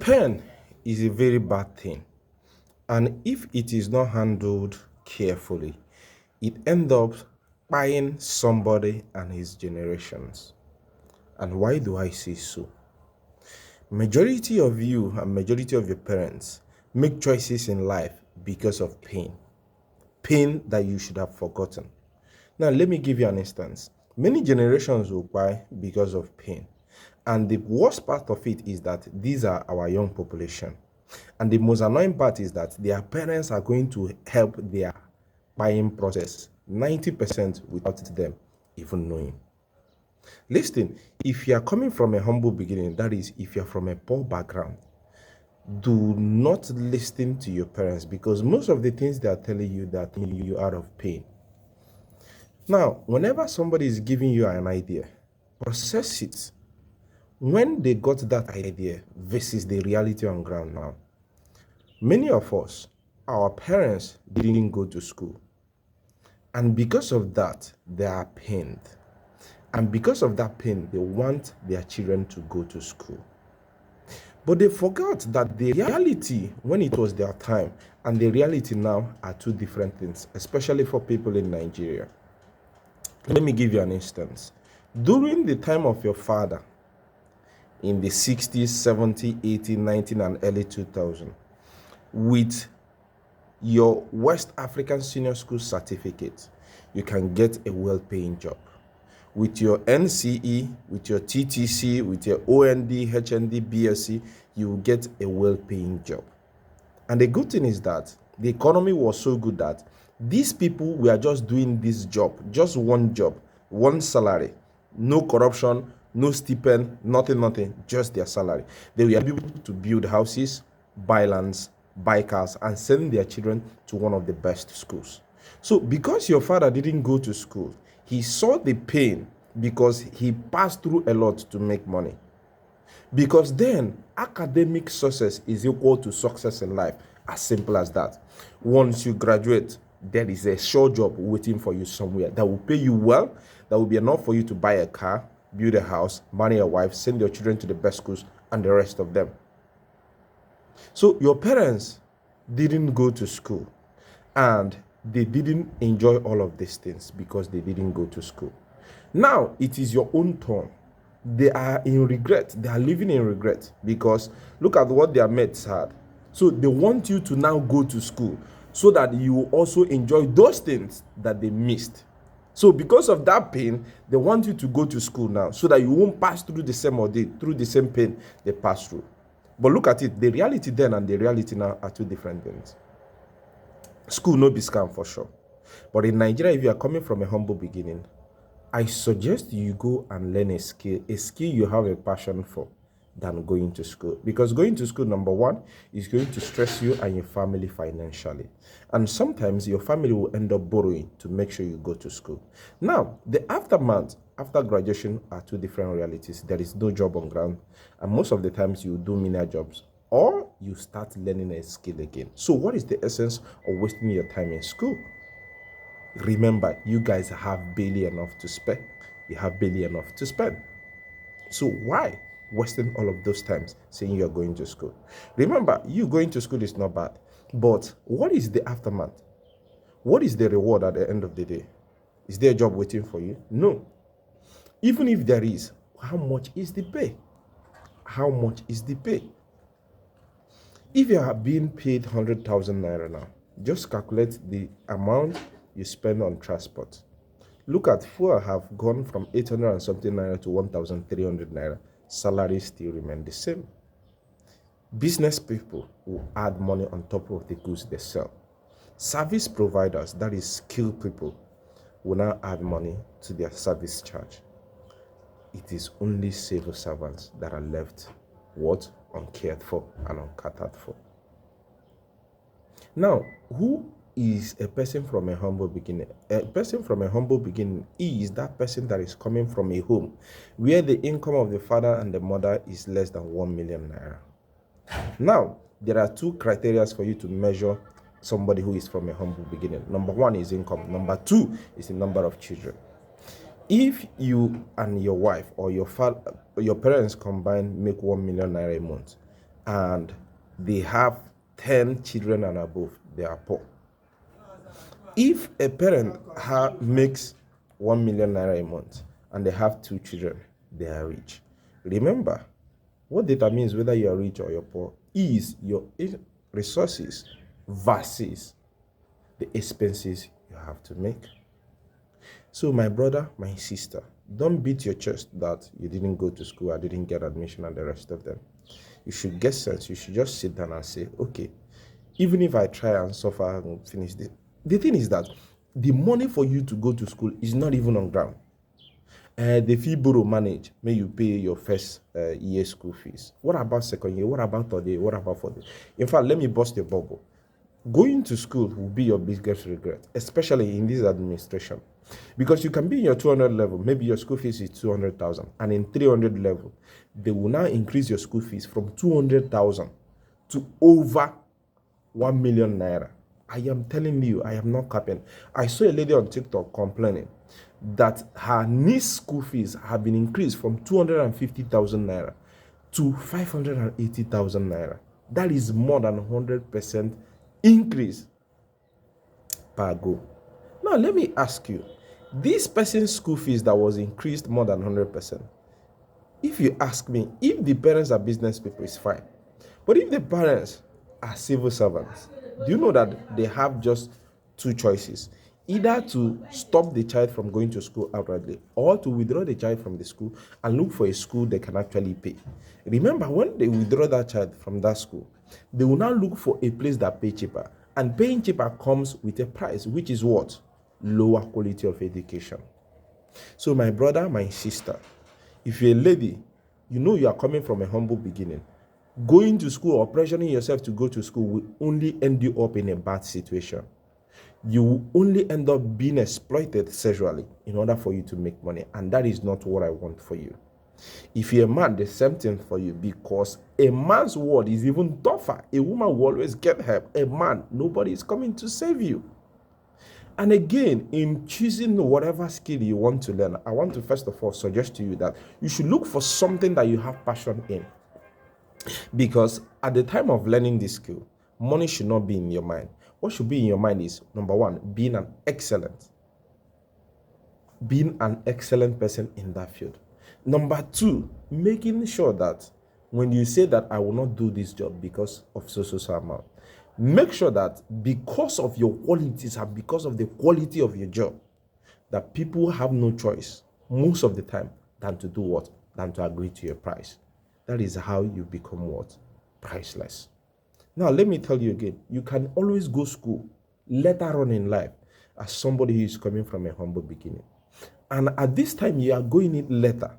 Pain is a very bad thing, and if it is not handled carefully, it ends up buying somebody and his generations. And why do I say so? Majority of you and majority of your parents make choices in life because of pain that you should have forgotten. Now, let me give you an instance. Many generations will die because of pain. And the worst part of it is that these are our young population. And the most annoying part is that their parents are going to help their buying process 90% without them even knowing. Listen, if you are coming from a humble beginning, that is, if you are from a poor background, do not listen to your parents, because most of the things they are telling you, that you out of pain. Now, whenever somebody is giving you an idea, process it. When they got that idea versus the reality on ground now, many of us, our parents didn't go to school. And because of that, they are pained. And because of that pain, they want their children to go to school. But they forgot that the reality when it was their time and the reality now are two different things, especially for people in Nigeria. Let me give you an instance. During the time of your father, in the 60s, 70s, 80s, 90s, and early 2000s, with your West African Senior School certificate, you can get a well-paying job. With your NCE, with your TTC, with your OND, HND, BSc, you will get a well-paying job. And the good thing is that the economy was so good that these people were just doing this job, just one job, one salary, no corruption, no stipend, nothing, just their salary. They were able to build houses, buy lands, buy cars, and send their children to one of the best schools. So because your father didn't go to school, he saw the pain because he passed through a lot to make money. Because then academic success is equal to success in life, as simple as that. Once you graduate, there is a sure job waiting for you somewhere that will pay you well, that will be enough for you to buy a car, build a house, marry a wife, send your children to the best schools, and the rest of them. So your parents didn't go to school, and they didn't enjoy all of these things because they didn't go to school. Now it is your own turn. They are in regret. They are living in regret because look at what their mates had. So they want you to now go to school so that you will also enjoy those things that they missed. So because of that pain, they want you to go to school now so that you won't pass through the same ordeal, through the same pain they passed through. But look at it, the reality then and the reality now are two different things. School no be scam for sure. But in Nigeria, if you are coming from a humble beginning, I suggest you go and learn a skill you have a passion for, than going to school. Because going to school, number one, is going to stress you and your family financially. And sometimes your family will end up borrowing to make sure you go to school. Now, the aftermath, after graduation, are two different realities. There is no job on ground. And most of the times you do menial jobs, or you start learning a skill again. So what is the essence of wasting your time in school? Remember, you guys have barely enough to spend. You have barely enough to spend. So why wasting all of those times saying you're going to school? Remember, you going to school is not bad. But what is the aftermath? What is the reward at the end of the day? Is there a job waiting for you? No. Even if there is, how much is the pay? How much is the pay? If you are being paid 100,000 naira now, just calculate the amount you spend on transport. Look at fuel have gone from 800 and something naira to 1,300 naira. Salaries still remain the same. Business people will add money on top of the goods they sell. Service providers, that is skilled people, will now add money to their service charge. It is only civil servants that are left what? Uncared for and uncatered for. Now, who is a person from a humble beginning? A person from a humble beginning is that person that is coming from a home where the income of the father and the mother is less than 1 million naira. Now, there are two criteria for you to measure somebody who is from a humble beginning. Number one is income. Number two is the number of children. If you and your wife or your parents combined make 1 million naira a month, and they have 10 children and above, they are poor. If a parent makes 1 million naira a month and they have 2 children, they are rich. Remember, what determines whether you are rich or you're poor is your resources versus the expenses you have to make. So, my brother, my sister, don't beat your chest that you didn't go to school, I didn't get admission, and the rest of them. You should get sense. You should just sit down and say, okay, even if I try and suffer and finish this. The thing is that the money for you to go to school is not even on ground. The fee borrow manage, may you pay your first year school fees. What about second year? What about third year? What about fourth year? In fact, let me bust your bubble. Going to school will be your biggest regret, especially in this administration. Because you can be in your 200 level, maybe your school fees is 200,000, and in 300 level, they will now increase your school fees from 200,000 to over 1 million naira. I am telling you, I am not capping. I saw a lady on TikTok complaining that her niece school fees have been increased from 250,000 naira to 580,000 naira. That is more than 100% increase per go. Now, let me ask you, this person's school fees that was increased more than 100%, if you ask me, if the parents are business people, it's fine. But if the parents are civil servants, do you know that they have just two choices? Either to stop the child from going to school outrightly, or to withdraw the child from the school and look for a school they can actually pay. Remember, when they withdraw that child from that school, they will now look for a place that pays cheaper. And paying cheaper comes with a price, which is what? Lower quality of education. So my brother, my sister, if you're a lady, you know you are coming from a humble beginning. Going to school or pressuring yourself to go to school will only end you up in a bad situation. You will only end up being exploited sexually in order for you to make money. And that is not what I want for you. If you're a man, the same thing for you, because a man's world is even tougher. A woman will always get help. A man, nobody is coming to save you. And again, in choosing whatever skill you want to learn, I want to first of all suggest to you that you should look for something that you have passion in. Because at the time of learning this skill, money should not be in your mind. What should be in your mind is, number one, being an excellent person in that field. Number two, making sure that when you say that I will not do this job because of so amount, make sure that because of your qualities and because of the quality of your job, that people have no choice most of the time than to do what? Than to agree to your price. That is how you become what? Priceless. Now, let me tell you again, you can always go school later on in life as somebody who is coming from a humble beginning. And at this time, you are going it later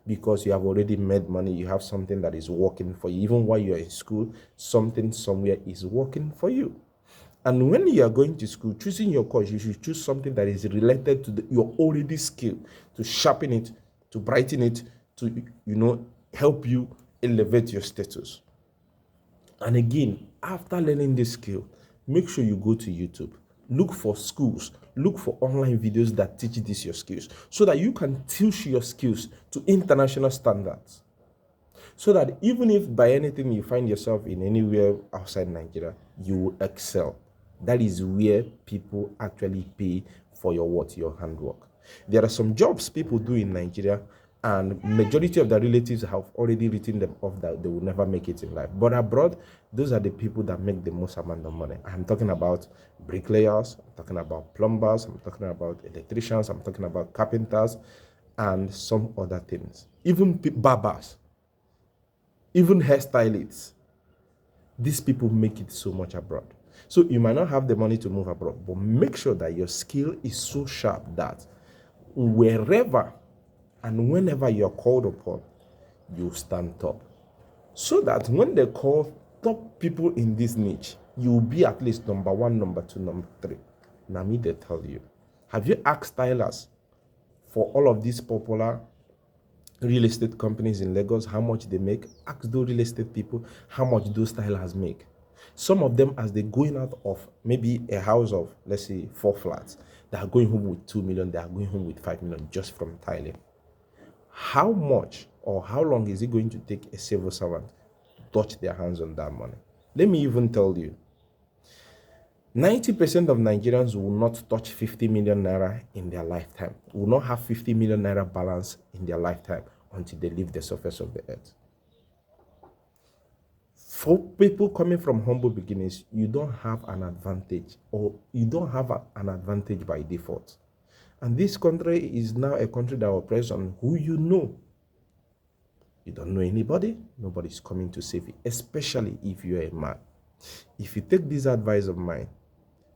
because you have already made money. You have something that is working for you. Even while you're in school, something somewhere is working for you. And when you are going to school, choosing your course, you should choose something that is related to your already skill, to sharpen it, to brighten it, to, help you elevate your status. And again, after learning this skill, make sure you go to YouTube. Look for schools. Look for online videos that teach these your skills so that you can teach your skills to international standards. So that even if by anything you find yourself in anywhere outside Nigeria, you will excel. That is where people actually pay for your handwork. There are some jobs people do in Nigeria, and majority of their relatives have already written them off that they will never make it in life. But abroad, those are the people that make the most amount of money. I'm talking about bricklayers, I'm talking about plumbers, I'm talking about electricians, I'm talking about carpenters, and some other things. Even barbers, even hairstylists. These people make it so much abroad. So you might not have the money to move abroad, but make sure that your skill is so sharp that wherever and whenever you're called upon, you stand top. So that when they call top people in this niche, you'll be at least number one, number two, number three. Now me, they tell you. Have you asked stylers for all of these popular real estate companies in Lagos how much they make? Ask those real estate people how much those stylers make. Some of them, as they're going out of maybe a house of, let's say, 4 flats, they are going home with 2 million, they are going home with 5 million just from tiling. How much or how long is it going to take a civil servant touch their hands on that money. Let me even tell you, 90% of Nigerians will not touch 50 million naira in their lifetime, will not have 50 million naira balance in their lifetime until they leave the surface of the earth. For people coming from humble beginnings, you don't have an advantage, or you don't have an advantage by default. And this country is now a country that operates on who you know. You don't know anybody, nobody's coming to save you, especially if you're a man. If you take this advice of mine,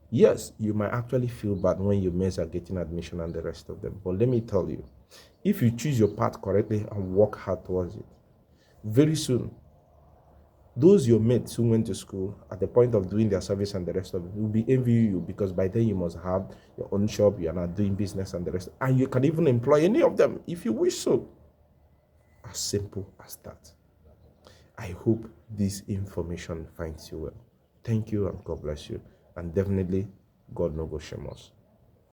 yes, you might actually feel bad when your mates are getting admission and the rest of them. But let me tell you, if you choose your path correctly and work hard towards it, very soon, those your mates who went to school at the point of doing their service and the rest of it will be envying you, because by then you must have your own shop, you are not doing business and the rest. And you can even employ any of them if you wish so. As simple as that. I hope this information finds you well. Thank you and God bless you. And definitely, God no go shame us.